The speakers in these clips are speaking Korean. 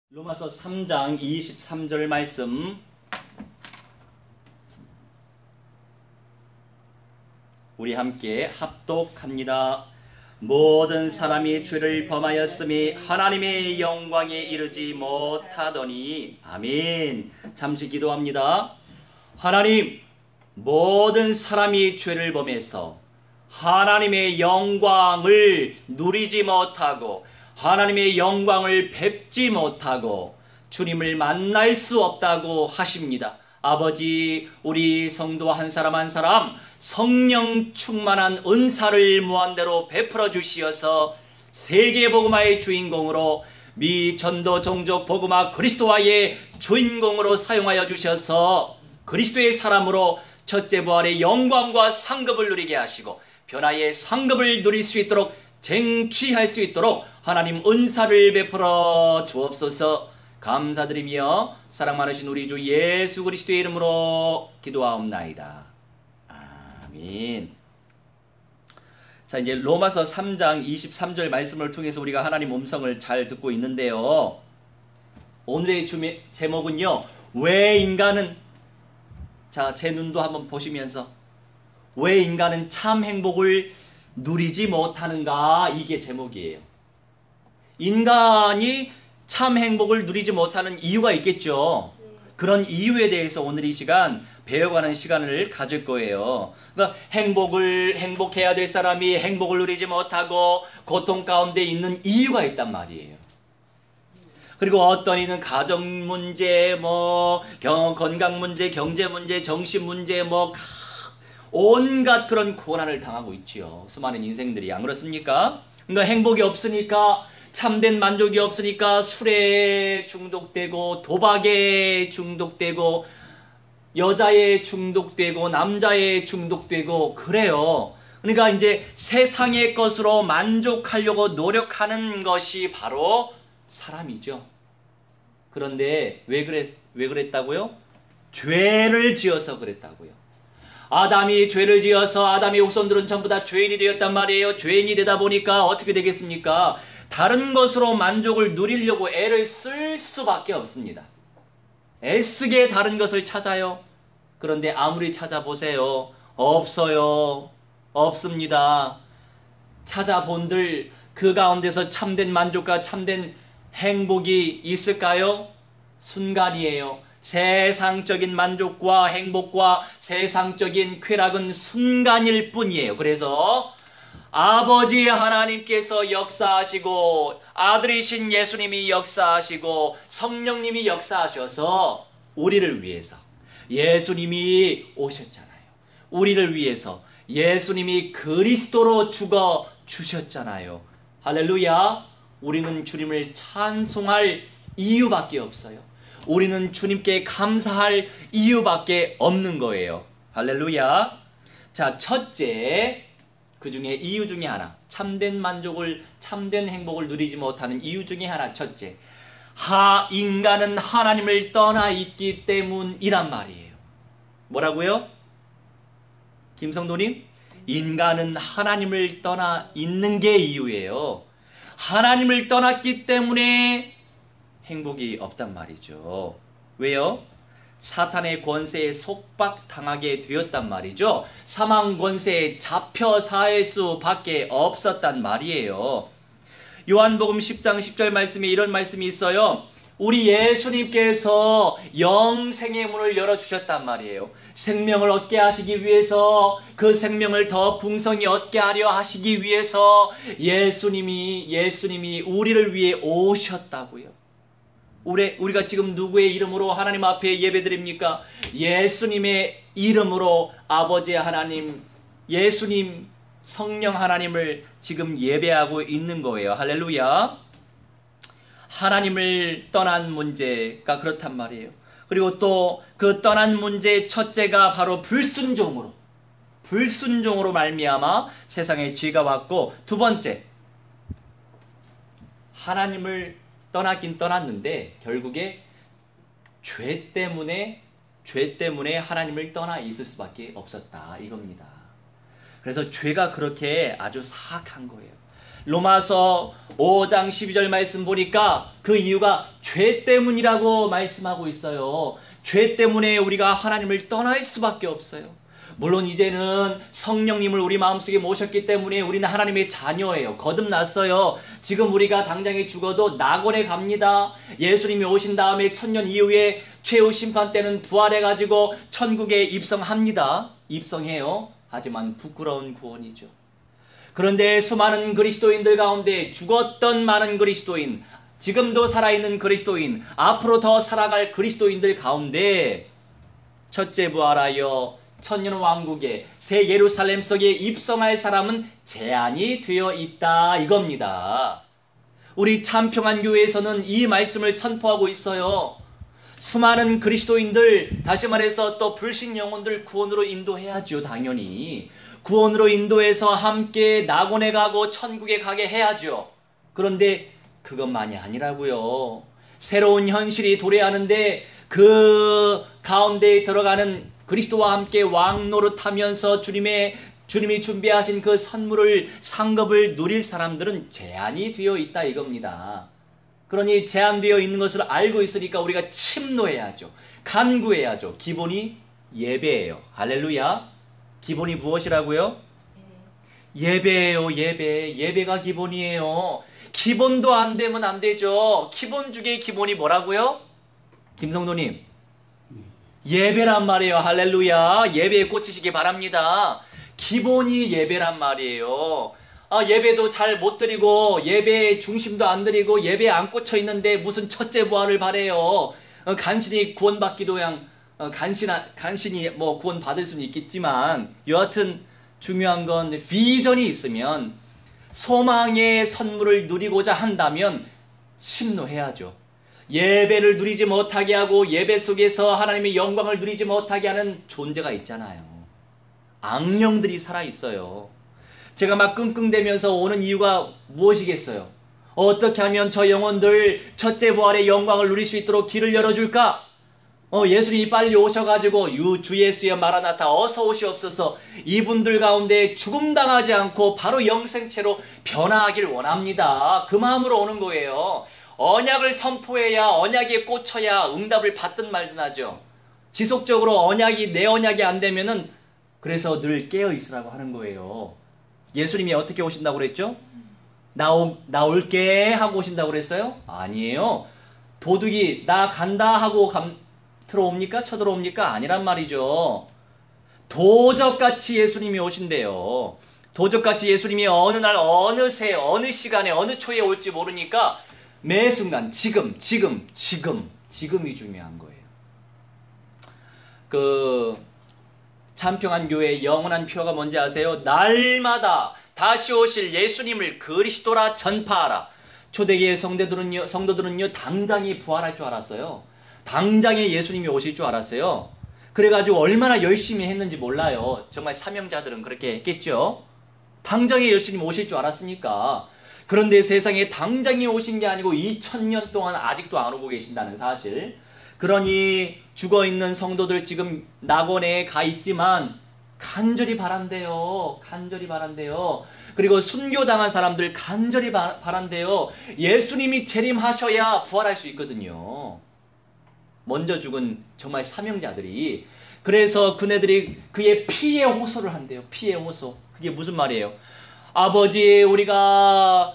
로마서 3장 23절 말씀 우리 함께 합독합니다. 모든 사람이 죄를 범하였음이 하나님의 영광에 이르지 못하더니. 아멘. 잠시 기도합니다. 하나님, 모든 사람이 죄를 범해서 하나님의 영광을 누리지 못하고 하나님의 영광을 뵙지 못하고 주님을 만날 수 없다고 하십니다. 아버지, 우리 성도 한 사람 한 사람 성령 충만한 은사를 무한대로 베풀어 주시어서 세계복음화의 주인공으로 미 전도 종족 복음화 그리스도화의 주인공으로 사용하여 주셔서 그리스도의 사람으로 첫째 부활의 영광과 상급을 누리게 하시고 변화의 상급을 누릴 수 있도록 쟁취할 수 있도록 하나님 은사를 베풀어 주옵소서. 감사드리며 사랑 많으신 우리 주 예수 그리스도의 이름으로 기도하옵나이다. 아멘. 자, 이제 로마서 3장 23절 말씀을 통해서 우리가 하나님 음성을 잘 듣고 있는데요. 오늘의 제목은요, 왜 인간은, 자, 제 눈도 한번 보시면서 왜 인간은 참 행복을 누리지 못하는가, 이게 제목이에요. 인간이 참 행복을 누리지 못하는 이유가 있겠죠. 그런 이유에 대해서 오늘 이 시간 배워가는 시간을 가질 거예요. 그러니까 행복해야 될 사람이 행복을 누리지 못하고 고통 가운데 있는 이유가 있단 말이에요. 그리고 어떤 이는 가정 문제, 건강 문제, 경제 문제, 정신 문제, 온갖 그런 고난을 당하고 있지요. 수많은 인생들이. 안 그렇습니까? 그러니까 행복이 없으니까, 참된 만족이 없으니까 술에 중독되고, 도박에 중독되고, 여자에 중독되고, 남자에 중독되고, 그래요. 그러니까 이제 세상의 것으로 만족하려고 노력하는 것이 바로 사람이죠. 그런데 왜 그랬다고요? 죄를 지어서 그랬다고요. 아담이 죄를 지어서 아담의 후손들은 전부 다 죄인이 되었단 말이에요. 죄인이 되다 보니까 어떻게 되겠습니까? 다른 것으로 만족을 누리려고 애를 쓸 수밖에 없습니다. 애쓰게 다른 것을 찾아요. 그런데 아무리 찾아보세요. 없어요. 없습니다. 찾아본들 그 가운데서 참된 만족과 참된 행복이 있을까요? 순간이에요. 세상적인 만족과 행복과 세상적인 쾌락은 순간일 뿐이에요. 그래서 아버지 하나님께서 역사하시고 아들이신 예수님이 역사하시고 성령님이 역사하셔서 우리를 위해서 예수님이 오셨잖아요. 우리를 위해서 예수님이 그리스도로 죽어 주셨잖아요. 할렐루야. 우리는 주님을 찬송할 이유밖에 없어요. 우리는 주님께 감사할 이유밖에 없는 거예요. 할렐루야. 자, 첫째, 그 중에 이유 중에 하나, 참된 만족을, 참된 행복을 누리지 못하는 이유 중에 하나, 첫째, 인간은 하나님을 떠나 있기 때문이란 말이에요. 뭐라고요? 김성도님? 인간은 하나님을 떠나 있는 게 이유예요. 하나님을 떠났기 때문에 행복이 없단 말이죠. 왜요? 사탄의 권세에 속박당하게 되었단 말이죠. 사망 권세에 잡혀 살 수밖에 없었단 말이에요. 요한복음 10장 10절 말씀에 이런 말씀이 있어요. 우리 예수님께서 영생의 문을 열어주셨단 말이에요. 생명을 얻게 하시기 위해서, 그 생명을 더 풍성히 얻게 하려 하시기 위해서 예수님이 우리를 위해 오셨다고요. 우리가 지금 누구의 이름으로 하나님 앞에 예배드립니까? 예수님의 이름으로 아버지 하나님, 예수님, 성령 하나님을 지금 예배하고 있는 거예요. 할렐루야. 하나님을 떠난 문제가 그렇단 말이에요. 그리고 또 그 떠난 문제의 첫째가 바로 불순종으로 말미암아 세상에 죄가 왔고, 두 번째, 하나님을 떠났긴 떠났는데 결국에 죄 때문에 하나님을 떠나 있을 수밖에 없었다, 이겁니다. 그래서 죄가 그렇게 아주 사악한 거예요. 로마서 5장 12절 말씀 보니까 그 이유가 죄 때문이라고 말씀하고 있어요. 죄 때문에 우리가 하나님을 떠날 수밖에 없어요. 물론 이제는 성령님을 우리 마음속에 모셨기 때문에 우리는 하나님의 자녀예요. 거듭났어요. 지금 우리가 당장에 죽어도 낙원에 갑니다. 예수님이 오신 다음에 1000년 이후에 최후 심판 때는 부활해가지고 천국에 입성합니다. 입성해요. 하지만 부끄러운 구원이죠. 그런데 수많은 그리스도인들 가운데 죽었던 많은 그리스도인, 지금도 살아있는 그리스도인, 앞으로 더 살아갈 그리스도인들 가운데 첫째 부활하여 천년 왕국의 새 예루살렘 속에 입성할 사람은 제한이 되어 있다 이겁니다. 우리 참평안교회에서는 이 말씀을 선포하고 있어요. 수많은 그리스도인들, 다시 말해서 또 불신 영혼들 구원으로 인도해야죠. 당연히 구원으로 인도해서 함께 낙원에 가고 천국에 가게 해야죠. 그런데 그것만이 아니라고요. 새로운 현실이 도래하는데 그 가운데에 들어가는 그리스도와 함께 왕노릇하면서 주님이 준비하신 그 선물을, 상급을 누릴 사람들은 제한이 되어 있다 이겁니다. 그러니 제한되어 있는 것을 알고 있으니까 우리가 침노해야죠. 간구해야죠. 기본이 예배예요. 할렐루야. 기본이 무엇이라고요? 예배예요. 예배가 기본이에요. 기본도 안 되면 안 되죠. 기본 중에 기본이 뭐라고요? 김성도님, 예배란 말이에요. 할렐루야. 예배에 꽂히시기 바랍니다. 기본이 예배란 말이에요. 예배도 잘 못 드리고 예배에 중심도 안 드리고 예배에 안 꽂혀 있는데 무슨 첫째 부활을 바래요. 간신히 구원받기도 그냥 간신히 뭐 구원 받을 수는 있겠지만 여하튼 중요한 건 비전이 있으면, 소망의 선물을 누리고자 한다면 침노해야죠. 예배를 누리지 못하게 하고 예배 속에서 하나님의 영광을 누리지 못하게 하는 존재가 있잖아요. 악령들이 살아있어요. 제가 막 끙끙대면서 오는 이유가 무엇이겠어요? 어떻게 하면 저 영혼들 첫째 부활의 영광을 누릴 수 있도록 길을 열어줄까? 예수님이 빨리 오셔가지고 주 예수여 마라나타 어서 오시옵소서, 이분들 가운데 죽음당하지 않고 바로 영생체로 변화하길 원합니다. 그 마음으로 오는 거예요. 언약을 선포해야, 언약에 꽂혀야 응답을 받든 말든 하죠. 지속적으로 내 언약이 안 되면은, 그래서 늘 깨어 있으라고 하는 거예요. 예수님이 어떻게 오신다고 그랬죠? 나올게 하고 오신다고 그랬어요? 아니에요. 도둑이 나 간다 하고 들어옵니까? 쳐들어옵니까? 아니란 말이죠. 도적같이 예수님이 오신대요. 도적같이 예수님이 어느 날, 어느 새, 어느 시간에, 어느 초에 올지 모르니까 매 순간 지금이 중요한 거예요. 참평안교회의 영원한 표가 뭔지 아세요? 날마다 다시 오실 예수님을 그리스도라 전파하라. 초대교회 성도들은요 당장에 부활할 줄 알았어요. 당장에 예수님이 오실 줄 알았어요. 그래가지고 얼마나 열심히 했는지 몰라요. 정말 사명자들은 그렇게 했겠죠. 당장에 예수님 오실 줄 알았으니까. 그런데 세상에 당장에 오신 게 아니고 2000년 동안 아직도 안 오고 계신다는 사실. 그러니 죽어있는 성도들 지금 낙원에 가 있지만 간절히 바란대요. 그리고 순교당한 사람들 간절히 바란대요. 예수님이 재림하셔야 부활할 수 있거든요. 먼저 죽은 정말 사명자들이. 그래서 그네들이 그의 피의 호소를 한대요. 피의 호소. 그게 무슨 말이에요? 아버지, 우리가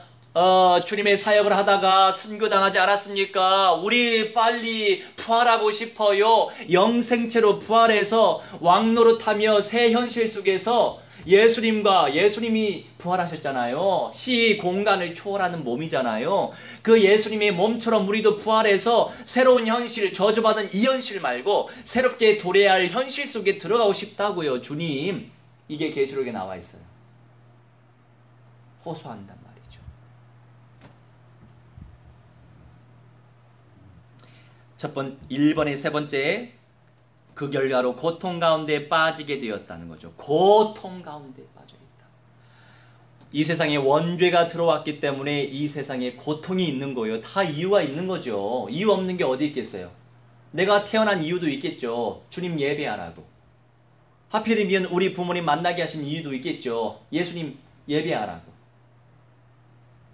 주님의 사역을 하다가 순교당하지 않았습니까? 우리 빨리 부활하고 싶어요. 영생체로 부활해서 왕노릇하며 새 현실 속에서 예수님이 부활하셨잖아요. 시 공간을 초월하는 몸이잖아요. 그 예수님의 몸처럼 우리도 부활해서 새로운 현실, 저주받은 이 현실 말고 새롭게 도래할 현실 속에 들어가고 싶다고요. 주님, 이게 계시록에 나와 있어요. 호소한단 말이죠. 1번의 세 번째, 그 결과로 고통 가운데 빠지게 되었다는 거죠. 고통 가운데 빠져 있다. 이 세상에 원죄가 들어왔기 때문에 이 세상에 고통이 있는 거예요. 다 이유가 있는 거죠. 이유 없는 게 어디 있겠어요? 내가 태어난 이유도 있겠죠. 주님 예배하라고. 하필이면 우리 부모님 만나게 하신 이유도 있겠죠. 예수님 예배하라고.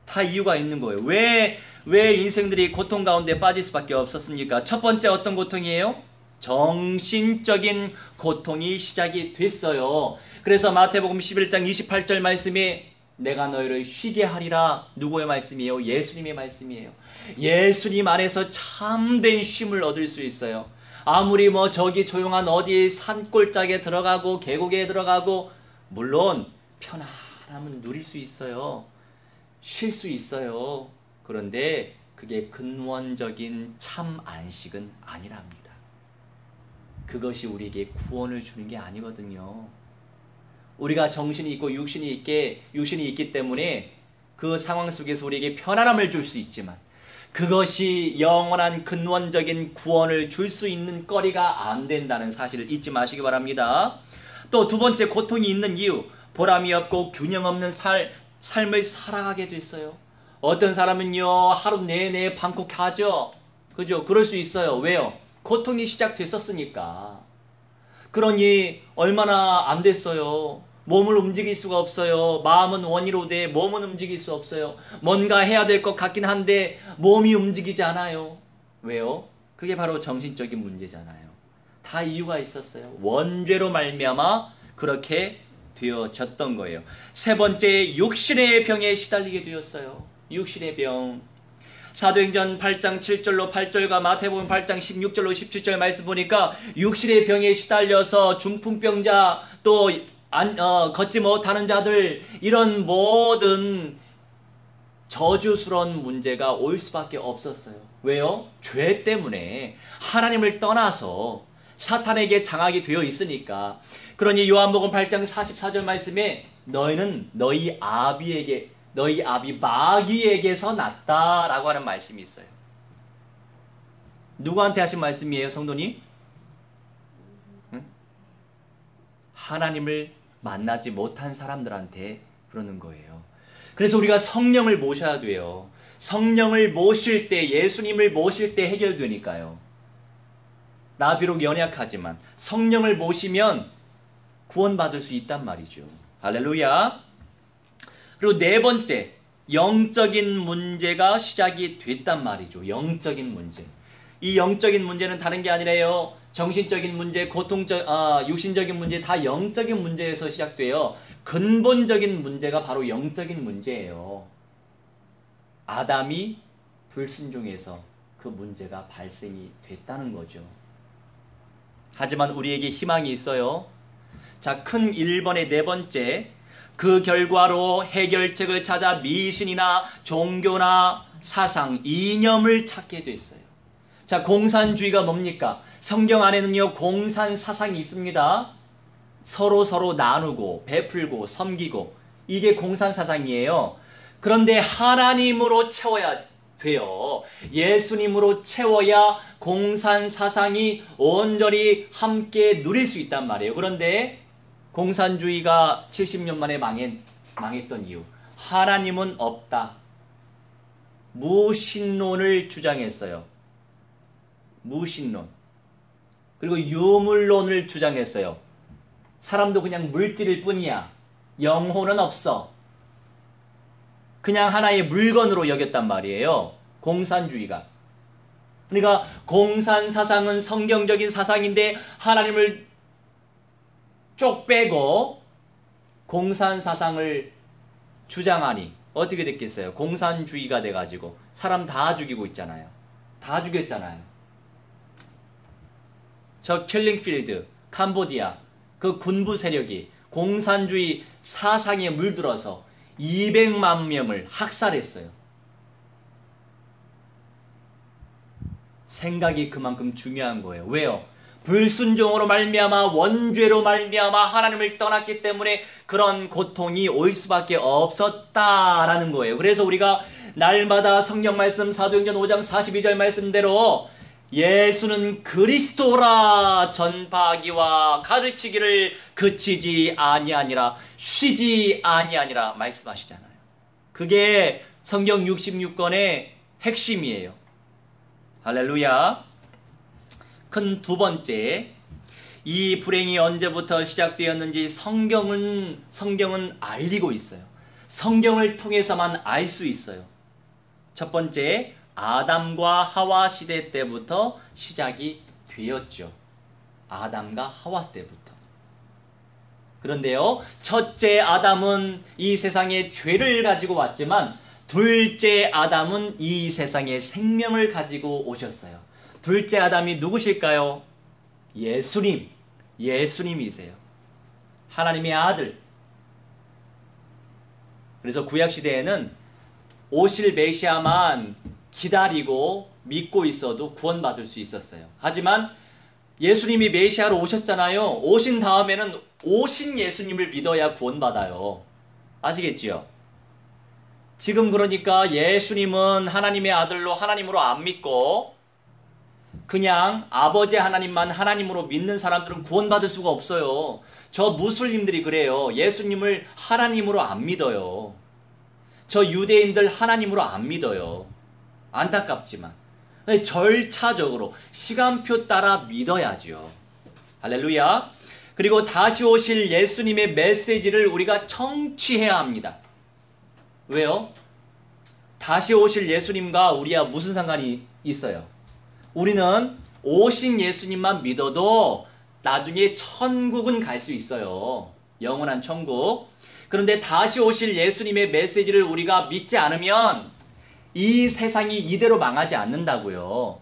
다 이유가 있는 거예요. 왜 인생들이 고통 가운데 빠질 수밖에 없었습니까? 첫 번째 어떤 고통이에요? 정신적인 고통이 시작이 됐어요. 그래서 마태복음 11장 28절 말씀에 내가 너희를 쉬게 하리라. 누구의 말씀이에요? 예수님의 말씀이에요. 예수님 안에서 참된 쉼을 얻을 수 있어요. 아무리 저기 조용한 어디 산골짜기에 들어가고 계곡에 들어가고 물론 편안함은 누릴 수 있어요. 쉴 수 있어요. 그런데 그게 근원적인 참 안식은 아니랍니다. 그것이 우리에게 구원을 주는 게 아니거든요. 우리가 정신이 있고 육신이 있기 때문에 그 상황 속에서 우리에게 편안함을 줄 수 있지만 그것이 영원한 근원적인 구원을 줄 수 있는 거리가 안 된다는 사실을 잊지 마시기 바랍니다. 또 두 번째 고통이 있는 이유, 보람이 없고 균형 없는 삶을 살아가게 됐어요. 어떤 사람은요 하루 내내 방콕하죠. 그죠? 그럴 수 있어요. 왜요? 고통이 시작됐었으니까. 그러니 얼마나 안 됐어요. 몸을 움직일 수가 없어요. 마음은 원이로 돼 몸은 움직일 수 없어요. 뭔가 해야 될 것 같긴 한데 몸이 움직이지 않아요. 왜요? 그게 바로 정신적인 문제잖아요. 다 이유가 있었어요. 원죄로 말미암아 그렇게 되어졌던 거예요. 세 번째, 육신의 병에 시달리게 되었어요. 육신의 병. 사도행전 8장 7절로 8절과 마태복음 8장 16절로 17절 말씀 보니까 육신의 병에 시달려서 중풍병자 또 걷지 못하는 자들 이런 모든 저주스러운 문제가 올 수밖에 없었어요. 왜요? 죄 때문에 하나님을 떠나서 사탄에게 장악이 되어 있으니까. 그러니 요한복음 8장 44절 말씀에 너희는 너희 아비 마귀에게서 났다라고 하는 말씀이 있어요. 누구한테 하신 말씀이에요, 성도님? 응? 하나님을 만나지 못한 사람들한테 그러는 거예요. 그래서 우리가 성령을 모셔야 돼요. 성령을 모실 때, 예수님을 모실 때 해결되니까요. 나 비록 연약하지만 성령을 모시면 구원받을 수 있단 말이죠. 할렐루야. 그리고 네 번째, 영적인 문제가 시작이 됐단 말이죠. 영적인 문제. 이 영적인 문제는 다른 게 아니라요. 정신적인 문제, 육신적인 문제 다 영적인 문제에서 시작돼요. 근본적인 문제가 바로 영적인 문제예요. 아담이 불순종해서 그 문제가 발생이 됐다는 거죠. 하지만 우리에게 희망이 있어요. 자, 큰 1번의 네 번째, 그 결과로 해결책을 찾아 미신이나 종교나 사상, 이념을 찾게 됐어요. 자, 공산주의가 뭡니까? 성경 안에는요, 공산 사상이 있습니다. 서로 나누고, 베풀고, 섬기고, 이게 공산 사상이에요. 그런데 하나님으로 채워야 돼요. 예수님으로 채워야 공산 사상이 온전히 함께 누릴 수 있단 말이에요. 그런데 공산주의가 70년 만에 망했던 이유, 하나님은 없다. 무신론을 주장했어요. 무신론. 그리고 유물론을 주장했어요. 사람도 그냥 물질일 뿐이야. 영혼은 없어. 그냥 하나의 물건으로 여겼단 말이에요. 공산주의가. 그러니까 공산 사상은 성경적인 사상인데 하나님을 쪽 빼고 공산 사상을 주장하니 어떻게 됐겠어요? 공산주의가 돼가지고 사람 다 죽이고 있잖아요. 다 죽였잖아요. 저 킬링필드, 캄보디아 그 군부 세력이 공산주의 사상에 물들어서 200만 명을 학살했어요. 생각이 그만큼 중요한 거예요. 왜요? 불순종으로 말미암아 원죄로 말미암아 하나님을 떠났기 때문에 그런 고통이 올 수밖에 없었다라는 거예요. 그래서 우리가 날마다 성경 말씀 사도행전 5장 42절 말씀대로 예수는 그리스도라 전파하기와 가르치기를 그치지 아니하니라, 쉬지 아니하니라 말씀하시잖아요. 그게 성경 66권의 핵심이에요. 할렐루야. 큰 두 번째, 이 불행이 언제부터 시작되었는지 성경은 알리고 있어요. 성경을 통해서만 알 수 있어요. 첫 번째, 아담과 하와 시대 때부터 시작이 되었죠. 아담과 하와 때부터. 그런데요, 첫째 아담은 이 세상에 죄를 가지고 왔지만 둘째 아담은 이 세상에 생명을 가지고 오셨어요. 둘째 아담이 누구실까요? 예수님이세요. 하나님의 아들. 그래서 구약시대에는 오실 메시아만 기다리고 믿고 있어도 구원받을 수 있었어요. 하지만 예수님이 메시아로 오셨잖아요. 오신 다음에는 오신 예수님을 믿어야 구원받아요. 아시겠지요? 지금 그러니까 예수님은 하나님의 아들로 하나님으로 안 믿고 그냥 아버지 하나님만 하나님으로 믿는 사람들은 구원받을 수가 없어요. 저 무슬림들이 그래요. 예수님을 하나님으로 안 믿어요. 저 유대인들 하나님으로 안 믿어요. 안타깝지만 절차적으로 시간표 따라 믿어야죠. 할렐루야. 그리고 다시 오실 예수님의 메시지를 우리가 청취해야 합니다. 왜요? 다시 오실 예수님과 우리와 무슨 상관이 있어요? 우리는 오신 예수님만 믿어도 나중에 천국은 갈 수 있어요. 영원한 천국. 그런데 다시 오실 예수님의 메시지를 우리가 믿지 않으면 이 세상이 이대로 망하지 않는다고요.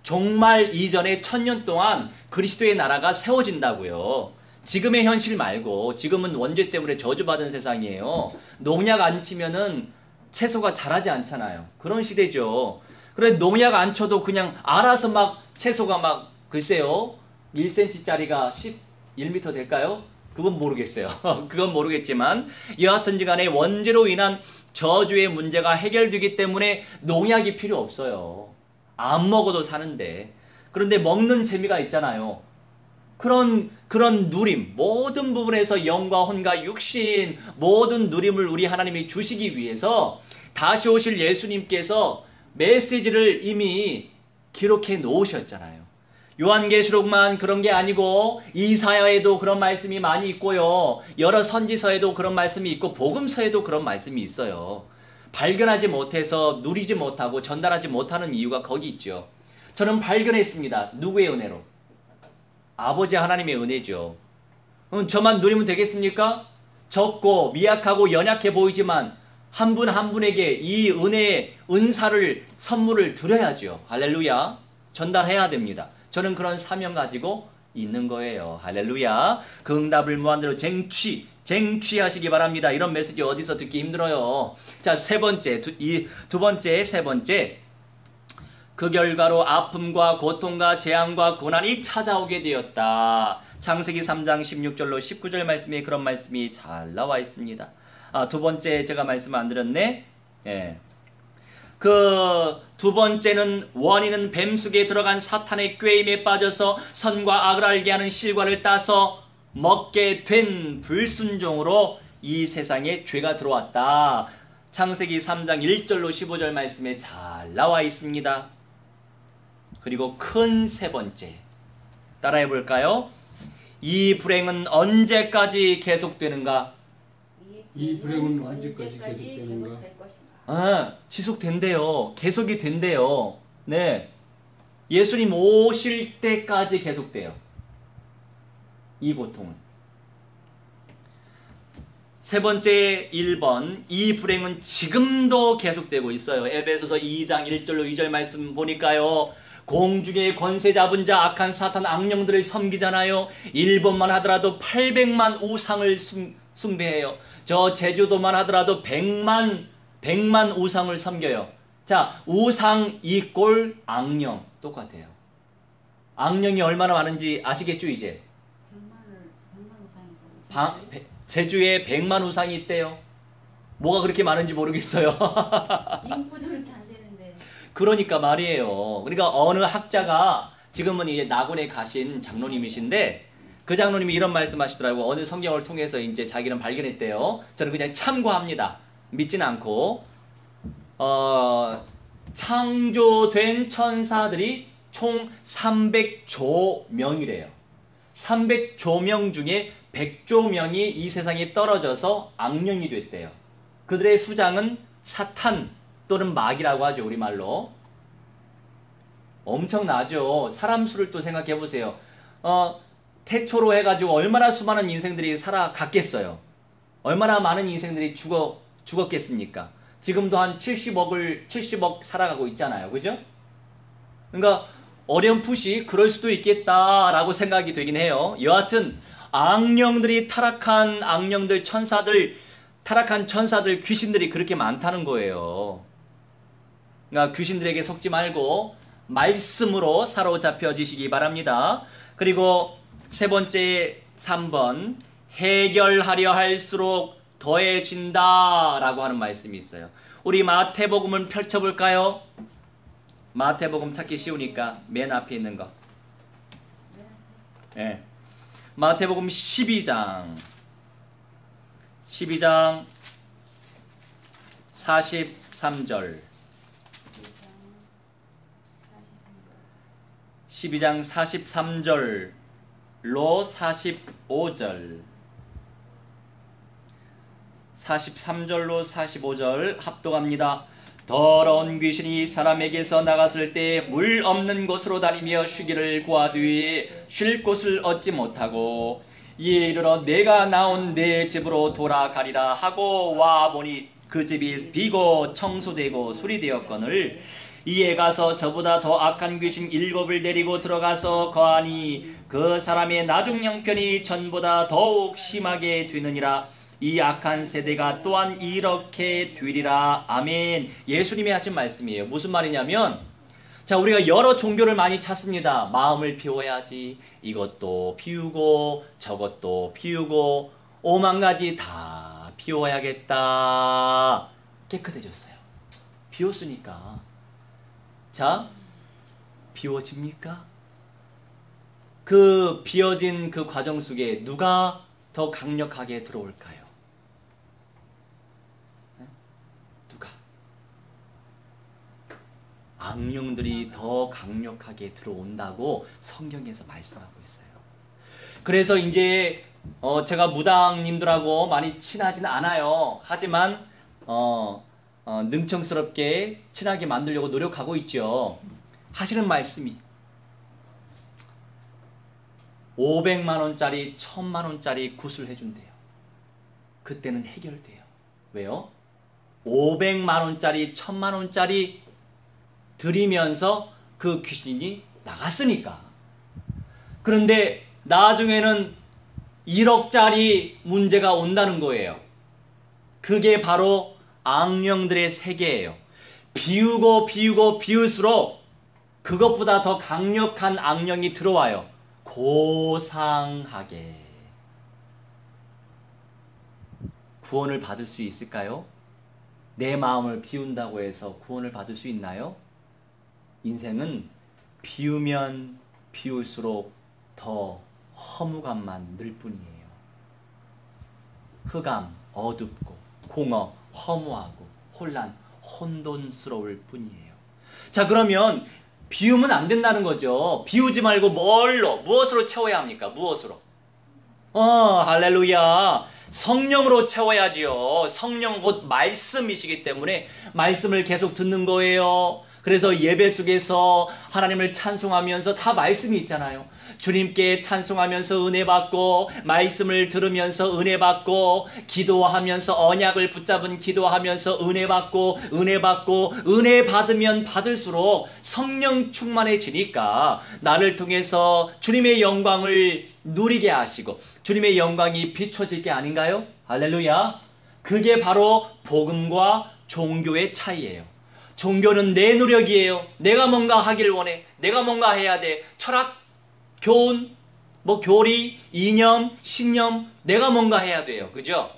종말 이전에 1000년 동안 그리스도의 나라가 세워진다고요. 지금의 현실 말고, 지금은 원죄 때문에 저주받은 세상이에요. 농약 안 치면은 채소가 자라지 않잖아요. 그런 시대죠. 그래 농약 안 쳐도 그냥 알아서 막 채소가 막 글쎄요 1cm짜리가 11m 될까요? 그건 모르겠어요. 그건 모르겠지만 여하튼지 간에 원죄로 인한 저주의 문제가 해결되기 때문에 농약이 필요 없어요. 안 먹어도 사는데. 그런데 먹는 재미가 있잖아요. 그런 누림, 모든 부분에서 영과 혼과 육신, 모든 누림을 우리 하나님이 주시기 위해서 다시 오실 예수님께서 메시지를 이미 기록해 놓으셨잖아요. 요한계시록만 그런 게 아니고 이사야에도 그런 말씀이 많이 있고요. 여러 선지서에도 그런 말씀이 있고 복음서에도 그런 말씀이 있어요. 발견하지 못해서 누리지 못하고 전달하지 못하는 이유가 거기 있죠. 저는 발견했습니다. 누구의 은혜로? 아버지 하나님의 은혜죠. 저만 누리면 되겠습니까? 적고 미약하고 연약해 보이지만 한 분 한 분에게 이 은혜의 은사를 선물을 드려야죠. 할렐루야. 전달해야 됩니다. 저는 그런 사명 가지고 있는 거예요. 할렐루야. 그 응답을 무한대로 쟁취하시기 바랍니다. 이런 메시지 어디서 듣기 힘들어요. 자, 세 번째, 세 번째. 그 결과로 아픔과 고통과 재앙과 고난이 찾아오게 되었다. 창세기 3장 16절로 19절 말씀에 그런 말씀이 잘 나와 있습니다. 두 번째 제가 말씀 안 드렸네. 예. 그 두 번째는 원인은 뱀 속에 들어간 사탄의 꾀임에 빠져서 선과 악을 알게 하는 실과를 따서 먹게 된 불순종으로 이 세상에 죄가 들어왔다. 창세기 3장 1절로 15절 말씀에 잘 나와 있습니다. 그리고 큰 세 번째 따라해 볼까요? 이 불행은 언제까지 계속되는가? 이 불행은 언제까지 계속되는가? 지속된대요. 계속이 된대요. 네, 예수님 오실 때까지 계속돼요. 이 고통은. 세 번째 1번, 이 불행은 지금도 계속되고 있어요. 에베소서 2장 1절로 2절 말씀 보니까요. 공중의 권세 잡은 자 악한 사탄 악령들을 섬기잖아요. 일본만 하더라도 800만 우상을 숭배해요. 저 제주도만 하더라도 100만 우상을 섬겨요. 자, 우상 이꼴 악령 똑같아요. 악령이 얼마나 많은지 아시겠죠 이제? 100만 우상이 제주에 100만 우상이 있대요. 뭐가 그렇게 많은지 모르겠어요. 인구도 그렇게 안 되는데. 그러니까 말이에요. 그러니까 어느 학자가 지금은 이제 나군에 가신 장로님이신데 그 장로님이 이런 말씀하시더라고요. 어느 성경을 통해서 이제 자기는 발견했대요. 저는 그냥 참고합니다. 믿지는 않고 창조된 천사들이 총 300조 명이래요. 300조 명 중에 100조 명이 이 세상에 떨어져서 악령이 됐대요. 그들의 수장은 사탄 또는 마귀라고 하죠. 우리말로. 엄청나죠. 사람 수를 또 생각해 보세요. 태초로 해가지고 얼마나 수많은 인생들이 살아갔겠어요. 얼마나 많은 인생들이 죽었겠습니까? 지금도 한 70억 살아가고 있잖아요. 그죠? 그러니까 어렴풋이 그럴 수도 있겠다라고 생각이 되긴 해요. 여하튼 악령들이 타락한 악령들, 타락한 천사들, 귀신들이 그렇게 많다는 거예요. 그러니까 귀신들에게 속지 말고 말씀으로 사로잡혀지시기 바랍니다. 그리고 세 번째 3번, 해결하려 할수록 더해진다 라고 하는 말씀이 있어요. 우리 마태복음을 펼쳐볼까요? 마태복음 찾기 쉬우니까 맨 앞에 있는 거. 네. 마태복음 12장 43절 12장 43절로 45절 43절로 45절 합독합니다. 더러운 귀신이 사람에게서 나갔을 때 물 없는 곳으로 다니며 쉬기를 구하되 쉴 곳을 얻지 못하고 이에 이르러 내가 나온 내 집으로 돌아가리라 하고 와보니 그 집이 비고 청소되고 수리되었거늘 이에 가서 저보다 더 악한 귀신 7을 데리고 들어가서 거하니 그 사람의 나중 형편이 전보다 더욱 심하게 되느니라. 이 악한 세대가 또한 이렇게 되리라. 아멘. 예수님이 하신 말씀이에요. 무슨 말이냐면, 자, 우리가 여러 종교를 많이 찾습니다. 마음을 비워야지. 이것도 비우고 저것도 비우고 오만 가지 다 비워야겠다. 깨끗해졌어요. 비웠으니까. 자, 비워집니까? 그 비워진 그 과정 속에 누가 더 강력하게 들어올까요? 누가? 악령들이 더 강력하게 들어온다고 성경에서 말씀하고 있어요. 그래서 이제 제가 무당님들하고 많이 친하지는 않아요. 하지만 능청스럽게 친하게 만들려고 노력하고 있죠. 하시는 말씀이 500만원짜리 1000만원짜리 굿을 해준대요. 그때는 해결돼요. 왜요? 500만원짜리 1000만원짜리 드리면서 그 귀신이 나갔으니까. 그런데 나중에는 1억짜리 문제가 온다는 거예요. 그게 바로 악령들의 세계예요. 비우고 비우고 비울수록 그것보다 더 강력한 악령이 들어와요. 고상하게. 구원을 받을 수 있을까요? 내 마음을 비운다고 해서 구원을 받을 수 있나요? 인생은 비우면 비울수록 더 허무감만 늘 뿐이에요. 흑암, 어둡고 공허, 허무하고 혼란, 혼돈스러울 뿐이에요. 자, 그러면 비우면 안 된다는 거죠. 비우지 말고 무엇으로 채워야 합니까? 무엇으로? 할렐루야. 성령으로 채워야지요. 성령 곧 말씀이시기 때문에 말씀을 계속 듣는 거예요. 그래서 예배 속에서 하나님을 찬송하면서 다 말씀이 있잖아요. 주님께 찬송하면서 은혜 받고, 말씀을 들으면서 은혜 받고, 기도하면서 언약을 붙잡은 기도하면서 은혜 받고, 은혜 받으면 받을수록 성령 충만해지니까 나를 통해서 주님의 영광을 누리게 하시고 주님의 영광이 비춰질 게 아닌가요? 할렐루야. 그게 바로 복음과 종교의 차이예요. 종교는 내 노력이에요. 내가 뭔가 하길 원해. 내가 뭔가 해야 돼. 철학, 교훈, 교리, 이념, 신념, 내가 뭔가 해야 돼요. 그죠?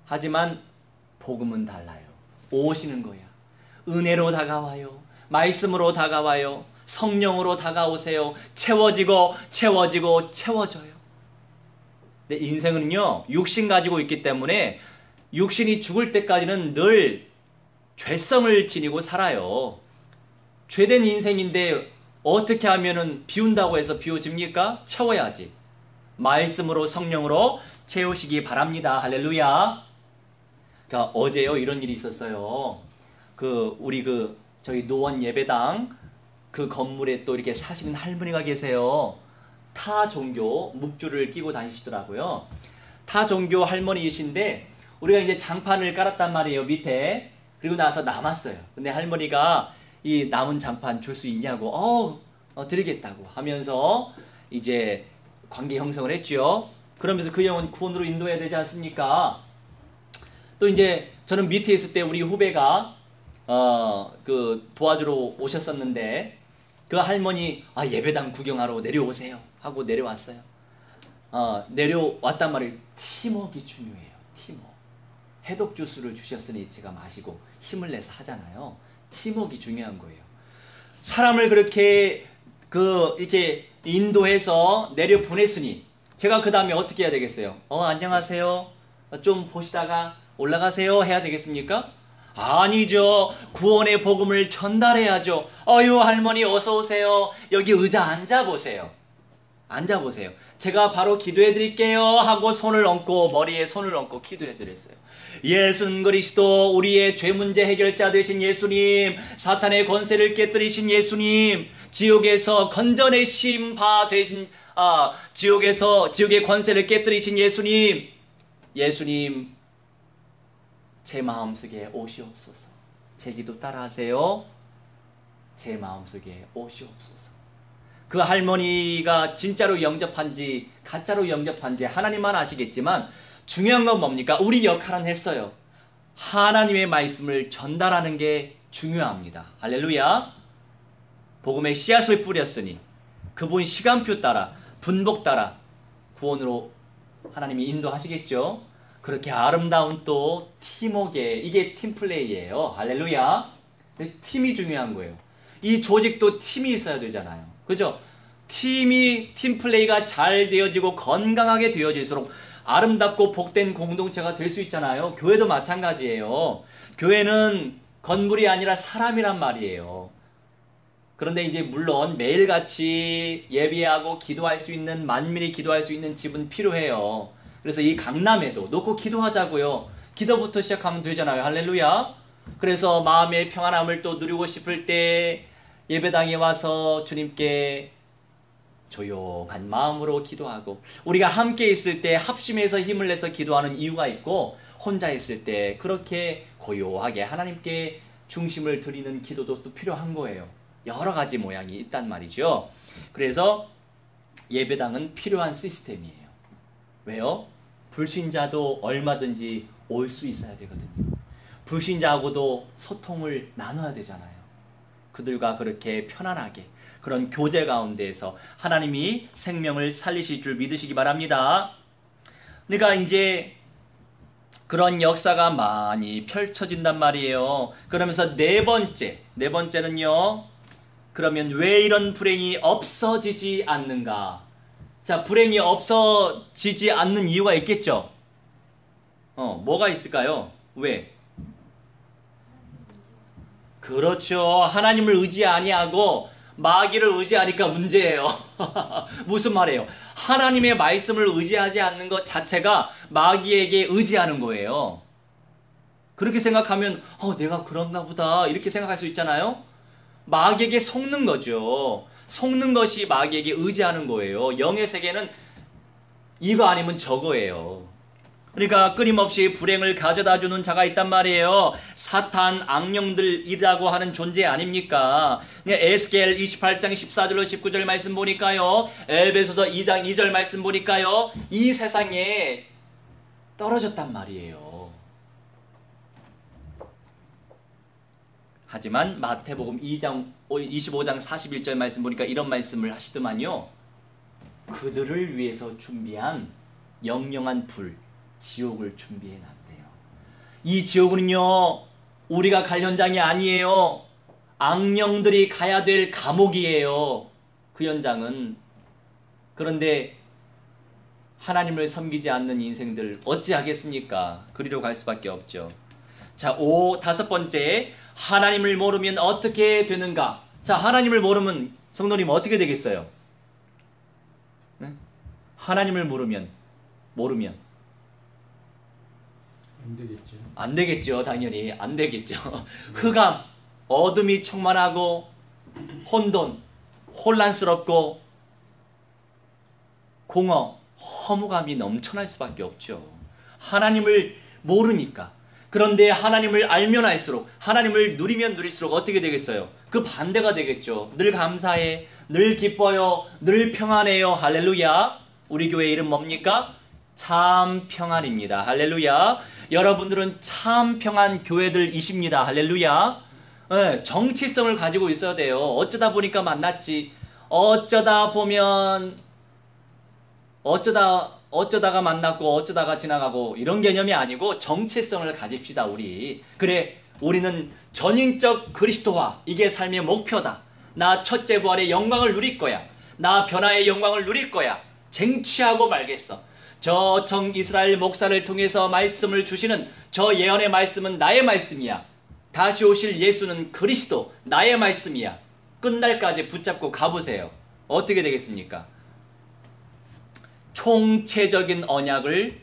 하지만 복음은 달라요. 오시는 거야. 은혜로 다가와요. 말씀으로 다가와요. 성령으로 다가오세요. 채워지고 채워져요. 근데 인생은요, 육신 가지고 있기 때문에 육신이 죽을 때까지는 늘 죄성을 지니고 살아요. 죄된 인생인데 어떻게 하면은 비운다고 해서 비워집니까? 채워야지. 말씀으로 성령으로 채우시기 바랍니다. 할렐루야. 그러니까 어제요 이런 일이 있었어요. 우리 저희 노원 예배당 그 건물에 또 이렇게 사시는 할머니가 계세요. 타 종교 묵주를 끼고 다니시더라고요. 타 종교 할머니이신데 우리가 이제 장판을 깔았단 말이에요, 밑에. 그리고 나서 남았어요. 근데 할머니가 이 남은 장판 줄 수 있냐고, 드리겠다고 하면서 이제 관계 형성을 했죠. 그러면서 그 영혼 구원으로 인도해야 되지 않습니까? 또 이제 저는 밑에 있을 때 우리 후배가 도와주러 오셨었는데 그 할머니 예배당 구경하러 내려오세요 하고 내려왔어요. 내려왔단 말이에요. 팀워크가 중요해요. 팀워크. 해독 주스를 주셨으니 제가 마시고 힘을 내서 하잖아요. 팀워크가 중요한 거예요. 사람을 그렇게 이렇게 인도해서 내려 보냈으니 제가 그 다음에 어떻게 해야 되겠어요? 안녕하세요. 좀 보시다가 올라가세요 해야 되겠습니까? 아니죠. 구원의 복음을 전달해야죠. 할머니 어서 오세요. 여기 의자 앉아보세요. 앉아보세요. 제가 바로 기도해 드릴게요 하고 머리에 손을 얹고 기도해 드렸어요. 예수 그리스도, 우리의 죄 문제 해결자 되신 예수님, 사탄의 권세를 깨뜨리신 예수님, 지옥에서 건져내신 바 되신 지옥의 권세를 깨뜨리신 예수님, 제 마음속에 오시옵소서. 제 기도 따라하세요. 제 마음속에 오시옵소서. 그 할머니가 진짜로 영접한지 가짜로 영접한지 하나님만 아시겠지만 중요한 건 뭡니까? 우리 역할은 했어요. 하나님의 말씀을 전달하는 게 중요합니다. 할렐루야. 복음의 씨앗을 뿌렸으니 그분 시간표 따라 분복 따라 구원으로 하나님이 인도하시겠죠. 그렇게 아름다운 또 팀워크, 이게 팀플레이예요. 할렐루야. 팀이 중요한 거예요. 이 조직도 팀이 있어야 되잖아요. 그죠? 팀플레이가 잘 되어지고 건강하게 되어질수록 아름답고 복된 공동체가 될 수 있잖아요. 교회도 마찬가지예요. 교회는 건물이 아니라 사람이란 말이에요. 그런데 이제 물론 매일같이 예배하고 기도할 수 있는, 만민이 기도할 수 있는 집은 필요해요. 그래서 이 강남에도 놓고 기도하자고요. 기도부터 시작하면 되잖아요. 할렐루야. 그래서 마음의 평안함을 또 누리고 싶을 때 예배당에 와서 주님께 조용한 마음으로 기도하고, 우리가 함께 있을 때 합심해서 힘을 내서 기도하는 이유가 있고, 혼자 있을 때 그렇게 고요하게 하나님께 중심을 드리는 기도도 또 필요한 거예요. 여러 가지 모양이 있단 말이죠. 그래서 예배당은 필요한 시스템이에요. 왜요? 불신자도 얼마든지 올 수 있어야 되거든요. 불신자하고도 소통을 나눠야 되잖아요. 그들과 그렇게 편안하게 그런 교제 가운데에서 하나님이 생명을 살리실 줄 믿으시기 바랍니다. 그러니까 이제 그런 역사가 많이 펼쳐진단 말이에요. 그러면서 네 번째는요. 그러면 왜 이런 불행이 없어지지 않는가? 자, 불행이 없어지지 않는 이유가 있겠죠? 뭐가 있을까요? 왜? 그렇죠. 하나님을 의지 아니하고 마귀를 의지하니까 문제예요. 무슨 말이에요? 하나님의 말씀을 의지하지 않는 것 자체가 마귀에게 의지하는 거예요. 그렇게 생각하면 내가 그런가 보다 이렇게 생각할 수 있잖아요. 마귀에게 속는 거죠. 속는 것이 마귀에게 의지하는 거예요. 영의 세계는 이거 아니면 저거예요. 그러니까 끊임없이 불행을 가져다주는 자가 있단 말이에요. 사탄, 악령들이라고 하는 존재 아닙니까? 에스겔 28장 14절로 19절 말씀 보니까요. 에베소서 2장 2절 말씀 보니까요. 이 세상에 떨어졌단 말이에요. 하지만 마태복음 25장 41절 말씀 보니까 이런 말씀을 하시더만요. 그들을 위해서 준비한 영영한 불, 지옥을 준비해놨대요. 이 지옥은요, 우리가 갈 현장이 아니에요. 악령들이 가야 될 감옥이에요. 그 현장은. 그런데 하나님을 섬기지 않는 인생들 어찌하겠습니까? 그리로 갈 수밖에 없죠. 자, 다섯 번째, 하나님을 모르면 어떻게 되는가? 자, 하나님을 모르면 성도님 어떻게 되겠어요? 네? 하나님을 모르면 안 되겠죠. 안 되겠죠. 당연히 안 되겠죠. 흑암, 어둠이 충만하고 혼돈, 혼란스럽고 공허, 허무감이 넘쳐날 수밖에 없죠. 하나님을 모르니까. 그런데 하나님을 알면 알수록, 하나님을 누리면 누릴수록 어떻게 되겠어요? 그 반대가 되겠죠. 늘 감사해, 늘 기뻐요, 늘 평안해요. 할렐루야. 우리 교회 이름 뭡니까? 참 평안입니다. 할렐루야. 여러분들은 참 평안 교회들이십니다. 할렐루야. 네, 정치성을 가지고 있어야 돼요. 어쩌다 보니까 만났지. 어쩌다 보면 어쩌다가 만났고 어쩌다가 지나가고 이런 개념이 아니고 정체성을 가집시다. 우리. 그래, 우리는 전인적 그리스도와 이게 삶의 목표다. 나 첫째 부활의 영광을 누릴 거야. 나 변화의 영광을 누릴 거야. 쟁취하고 말겠어. 저 정이스라엘 목사를 통해서 말씀을 주시는 저 예언의 말씀은 나의 말씀이야. 다시 오실 예수는 그리스도, 나의 말씀이야. 끝날까지 붙잡고 가보세요. 어떻게 되겠습니까? 총체적인 언약을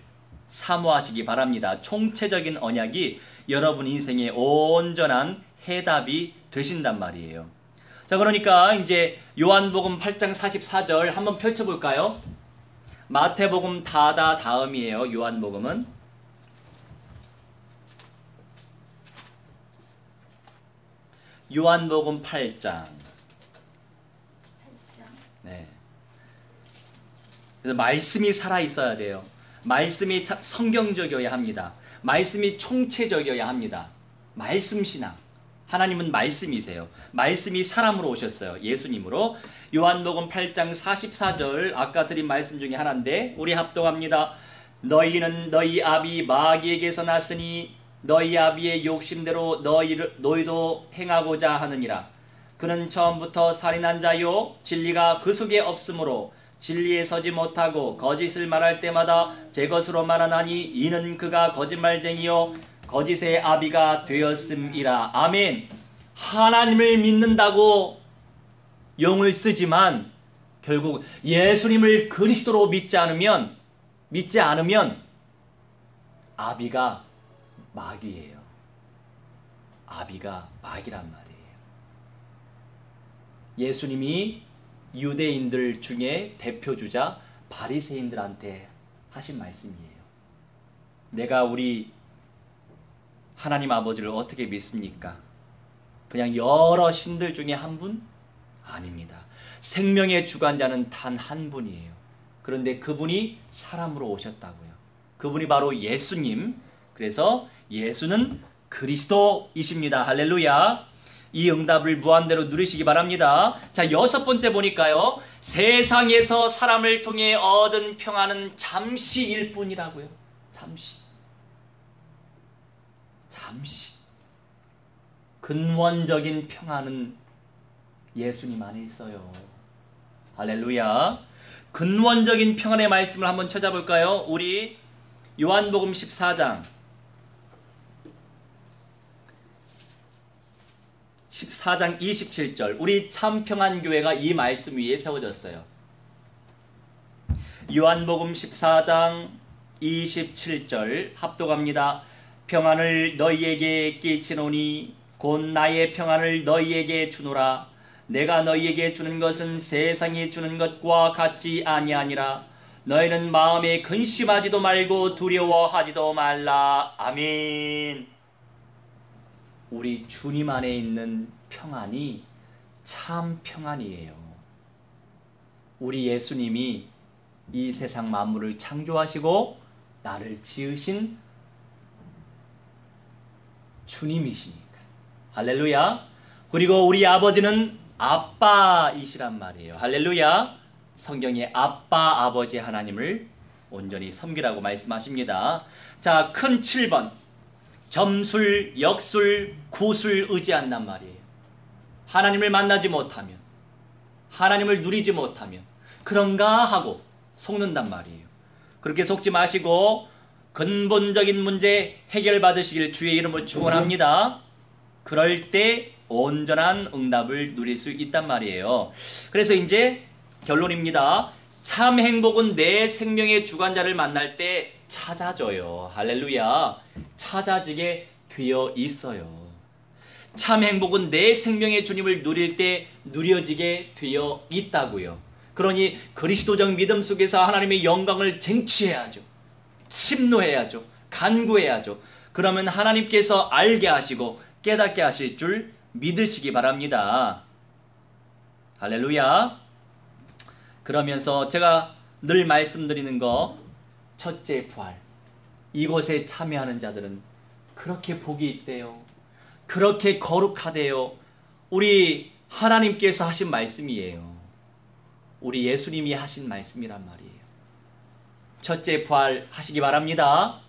사모하시기 바랍니다. 총체적인 언약이 여러분 인생의 온전한 해답이 되신단 말이에요. 자, 그러니까 이제 요한복음 8장 44절 한번 펼쳐볼까요? 마태복음 다음이에요. 요한복음은. 요한복음 8장. 네. 그래서 말씀이 살아있어야 돼요. 말씀이 성경적이어야 합니다. 말씀이 총체적이어야 합니다. 말씀신앙. 하나님은 말씀이세요. 말씀이 사람으로 오셨어요. 예수님으로. 요한복음 8장 44절 아까 드린 말씀 중에 하나인데 우리 합독합니다. 너희는 너희 아비 마귀에게서 났으니 너희 아비의 욕심대로 너희도 행하고자 하느니라. 그는 처음부터 살인한 자요 진리가 그 속에 없으므로 진리에 서지 못하고 거짓을 말할 때마다 제 것으로 말하나니 이는 그가 거짓말쟁이요 거짓의 아비가 되었음이라. 아멘. 하나님을 믿는다고 용을 쓰지만 결국 예수님을 그리스도로 믿지 않으면 아비가 마귀예요. 아비가 마귀란 말이에요. 예수님이 유대인들 중에 대표주자 바리새인들한테 하신 말씀이에요. 내가 우리 하나님 아버지를 어떻게 믿습니까? 그냥 여러 신들 중에 한 분? 아닙니다. 생명의 주관자는 단 한 분이에요. 그런데 그분이 사람으로 오셨다고요. 그분이 바로 예수님. 그래서 예수는 그리스도이십니다. 할렐루야. 이 응답을 무한대로 누리시기 바랍니다. 자, 6번째 보니까요. 세상에서 사람을 통해 얻은 평안은 잠시일 뿐이라고요. 잠시. 근원적인 평안은 예수님 안에 있어요. 할렐루야. 근원적인 평안의 말씀을 한번 찾아볼까요? 우리 요한복음 14장 27절. 우리 참평안교회가 이 말씀 위에 세워졌어요. 요한복음 14장 27절 합독합니다. 평안을 너희에게 끼치노니 곧 나의 평안을 너희에게 주노라. 내가 너희에게 주는 것은 세상이 주는 것과 같지 아니하니라. 너희는 마음에 근심하지도 말고 두려워하지도 말라. 아멘. 우리 주님 안에 있는 평안이 참 평안이에요. 우리 예수님이 이 세상 만물을 창조하시고 나를 지으신 주님이시니까. 할렐루야. 그리고 우리 아버지는 아빠이시란 말이에요. 할렐루야. 성경에 아빠 아버지 하나님을 온전히 섬기라고 말씀하십니다. 자, 큰 7번. 점술, 역술, 구술 의지한단 말이에요. 하나님을 만나지 못하면, 하나님을 누리지 못하면 그런가 하고 속는단 말이에요. 그렇게 속지 마시고 근본적인 문제 해결받으시길 주의 이름으로 축원합니다. 그럴 때 온전한 응답을 누릴 수 있단 말이에요. 그래서 이제 결론입니다. 참 행복은 내 생명의 주관자를 만날 때 찾아져요. 할렐루야. 찾아지게 되어 있어요. 참 행복은 내 생명의 주님을 누릴 때 누려지게 되어 있다고요. 그러니 그리스도적 믿음 속에서 하나님의 영광을 쟁취해야죠. 침노해야죠. 간구해야죠. 그러면 하나님께서 알게 하시고 깨닫게 하실 줄 믿으시기 바랍니다. 할렐루야. 그러면서 제가 늘 말씀드리는 거, 첫째 부활. 이곳에 참여하는 자들은 그렇게 복이 있대요. 그렇게 거룩하대요. 우리 하나님께서 하신 말씀이에요. 우리 예수님이 하신 말씀이란 말이에요. 첫째 부활 하시기 바랍니다.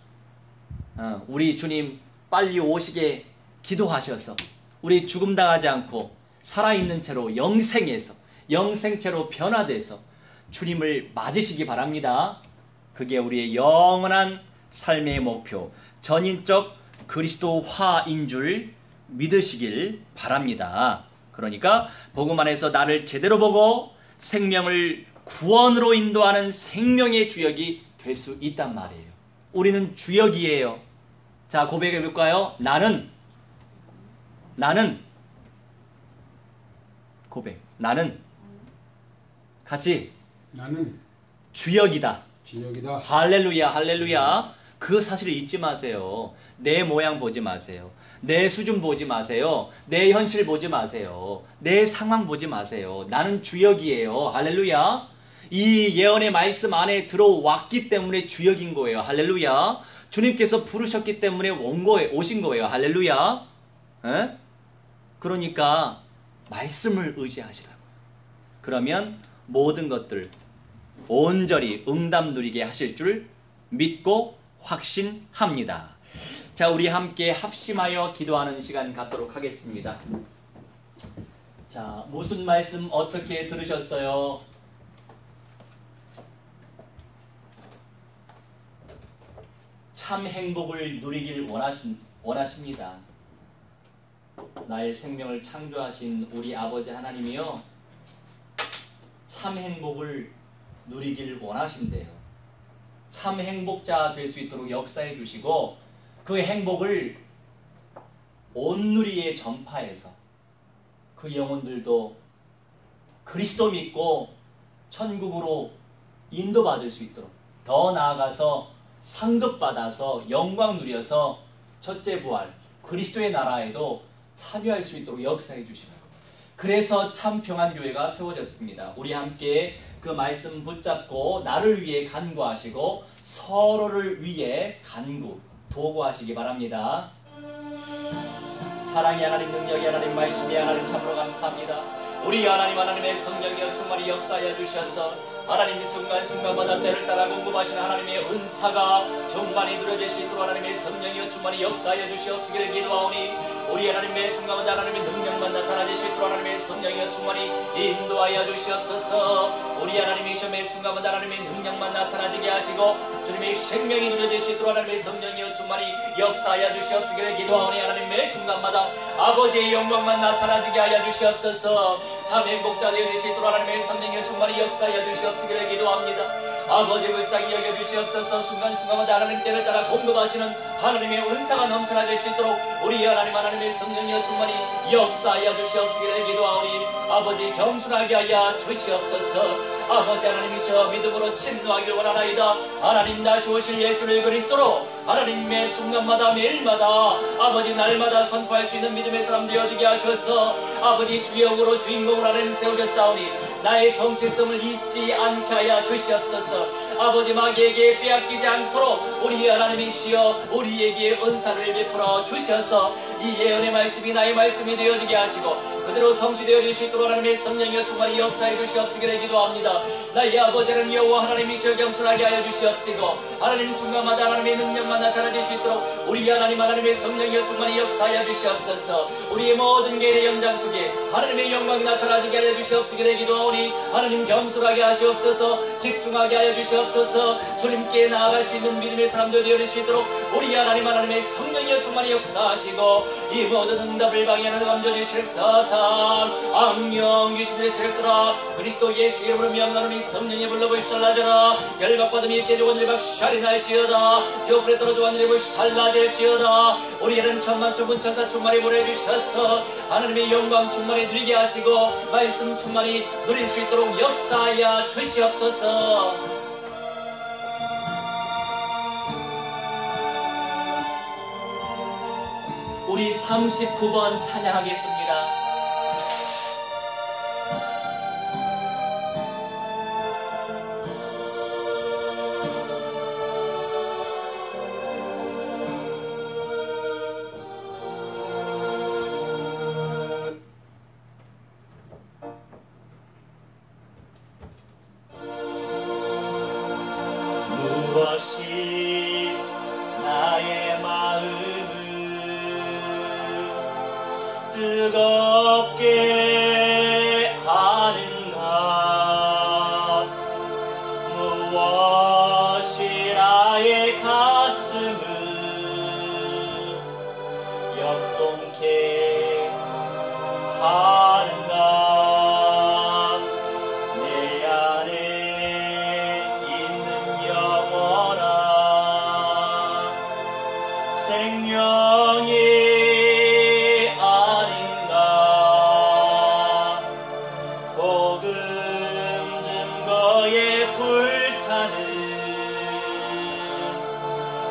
우리 주님 빨리 오시게 기도하셔서 우리 죽음 당하지 않고 살아있는 채로 영생채로 변화돼서 주님을 맞으시기 바랍니다. 그게 우리의 영원한 삶의 목표, 전인적 그리스도화인 줄 믿으시길 바랍니다. 그러니까 복음 안에서 나를 제대로 보고 생명을 구원으로 인도하는 생명의 주역이 될 수 있단 말이에요. 우리는 주역이에요. 자, 고백해 볼까요? 나는 고백. 나는 같이 나는 주역이다. 주역이다. 할렐루야, 할렐루야. 그 사실을 잊지 마세요. 내 모양 보지 마세요. 내 수준 보지 마세요. 내 현실 보지 마세요. 내 상황 보지 마세요. 나는 주역이에요. 할렐루야. 이 예언의 말씀 안에 들어왔기 때문에 주역인 거예요. 할렐루야. 주님께서 부르셨기 때문에 오신 거예요. 할렐루야. 에? 그러니까 말씀을 의지하시라고요. 그러면 모든 것들 온전히 응답 누리게 하실 줄 믿고 확신합니다. 자, 우리 함께 합심하여 기도하는 시간 갖도록 하겠습니다. 자, 무슨 말씀 어떻게 들으셨어요? 참 행복을 누리길 원하십니다. 나의 생명을 창조하신 우리 아버지 하나님이요, 참 행복을 누리길 원하신대요. 참 행복자 될 수 있도록 역사해 주시고 그 행복을 온누리에 전파해서 그 영혼들도 그리스도 믿고 천국으로 인도받을 수 있도록, 더 나아가서 상급받아서 영광 누려서 첫째 부활 그리스도의 나라에도 참여할 수 있도록 역사해 주시는 것. 그래서 참 평안교회가 세워졌습니다. 우리 함께 그 말씀 붙잡고 나를 위해 간구하시고 서로를 위해 도구하시기 바랍니다. 사랑의 하나님, 능력의 하나님, 말씀의 하나님, 참으로 감사합니다. 우리 하나님의 성령이여 충만히 역사하여 주셔서 하나님 이 순간순간마다 때를 따라 공급하시는 하나님의 은사가 충만히 누려질 수 있도록 하나님의 성령이여 충만히 역사하여 주시옵시기를 기도하오니, 우리 하나님의 순간마다 하나님의 능력만 나타나질 수 있도록 하나님의 성령이여 충만히 인도하여 주시옵소서. 우리 하나님의 시험의 순간마다 하나님의 능력만 나타나지게 하시고 주님의 생명이 누려질 수 있도록 하나님의 성령이여 충만히 역사하여 주시옵시기를 기도하오니, 하나님의 순간마다 아버지의 영광만 나타나지게 하여 주시옵소서. 참 행복자 되어 될 수 있도록 하나님의 성령이여 충만히 역사하여 주시옵시기를 기도합니다. 아버지 불쌍히 여겨 주시옵소서. 순간순간마다 하나님 때를 따라 공급하시는 하나님의 은사가 넘쳐나질 수 있도록 우리 하나님의 성령이여 충만히 역사하여 주시옵시기를 기도하오니, 아버지 겸손하게 하여 주시옵소서. 아버지 하나님이셔 믿음으로 침노하길 원하나이다. 하나님 다시 오실 예수를 그리스도로 하나님의 순간마다 매일마다 아버지 날마다 선포할 수 있는 믿음의 사람 되어주게 하셔서 아버지 주역으로 주인공으로 하나님 세우셨사오니 나의 정체성을 잊지 않게 하여 주시옵소서. 아버지 마귀에게 빼앗기지 않도록 우리 하나님이시여 우리에게 은사를 베풀어 주셔서 이 예언의 말씀이 나의 말씀이 되어지게 하시고 그대로 성취되어질 수 있도록 하나님의 성령이여 충만히 역사해 주시옵시기를 기도합니다. 나의 아버지 하나님 여호와 하나님이시여 겸손하게 하여 주시옵시고 하나님 순간마다 하나님의 능력만 나타나질 수 있도록 우리 하나님의 성령이여 충만히 역사하여 주시옵소서. 우리의 모든 계획의 연장 속에 하나님의 영광이 나타나지게 하여 주시옵시기를 기도하오니, 하나님 겸손하게 하시옵소서. 집중하게 하여 주시옵소서. 주님께 나아갈 수 있는 믿음의 사람들 되어질 수 있도록 우리 하나님의 성령이여 충만히 역사하시고 이 모든 응답을 방해하는 감춰주실 사탄 사탄 악령 귀신들의 세력들아 그리스도 예수 이름으로 미암나노니 성령의 불로 불살라져라. 열박받음이 깨져 원들이 박살이 날지어다. 지옥불에 떨어져 원들이 불살라질지어다. 우리에는 천만천군 천사 충만히 보내주셔서 하나님의 영광 충만히 누리게 하시고 말씀 충만히 누릴 수 있도록 역사하여 주시옵소서. 우리 39번 찬양하겠습니다. 무엇이 나의 마음을 뜨겁게 하는가. 무엇이 나의 가슴을 역동케 하는가. 내 안에 있는 영원한 생명이 복음 증거에 불타는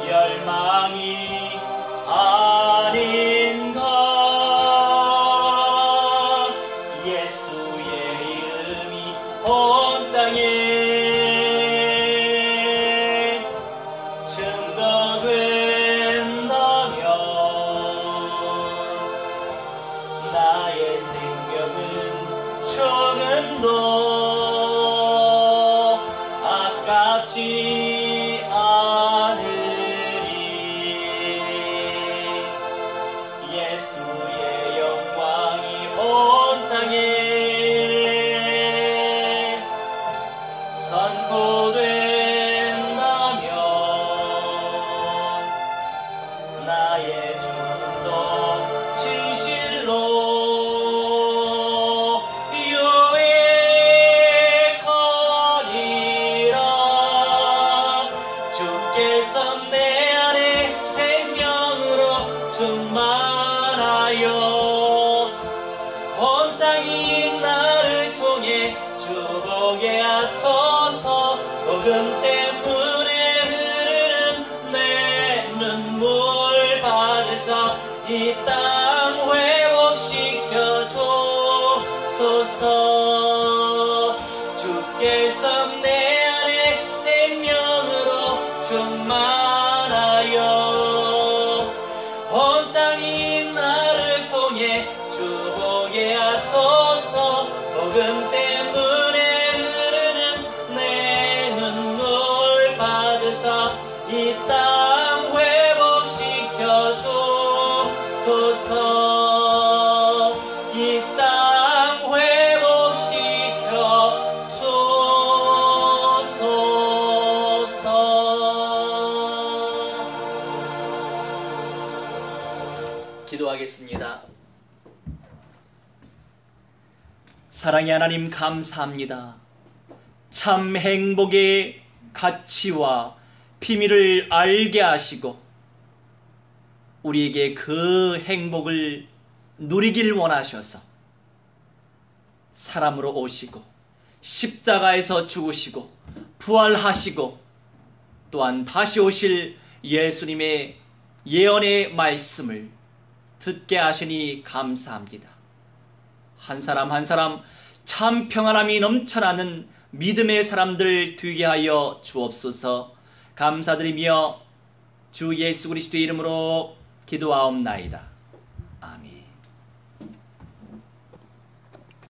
열망이 아닌가. 예수의 이름이 온 땅에 증거된다면 나의 생명은 조금도 아깝지 않으리. 예수의 영광이 온 땅에 선포된다면 나의 죽음도 진실로 주께서 내 안에 생명으로 충만하여 온 땅이 나를 통해 주보게 하소서. 복음 때문에 흐르는 내 눈물 받으사 이 땅 회복시켜 주소서. 주께서 내 안에 생명으로 충만하여 온 땅이 나를 통해 주보게 하소서. 복음 때문에 흐르는 내 눈물 받으사 이 땅 회복시켜 주소서. 이 땅 회복시켜 주소서. 기도하겠습니다. 사랑의 하나님 감사합니다. 참 행복의 가치와 비밀을 알게 하시고 우리에게 그 행복을 누리길 원하셔서 사람으로 오시고 십자가에서 죽으시고 부활하시고 또한 다시 오실 예수님의 예언의 말씀을 듣게 하시니 감사합니다. 한 사람 한 사람 참 평안함이 넘쳐나는 믿음의 사람들 되게 하여 주옵소서. 감사드리며 주 예수 그리스도의 이름으로 기도하옵나이다.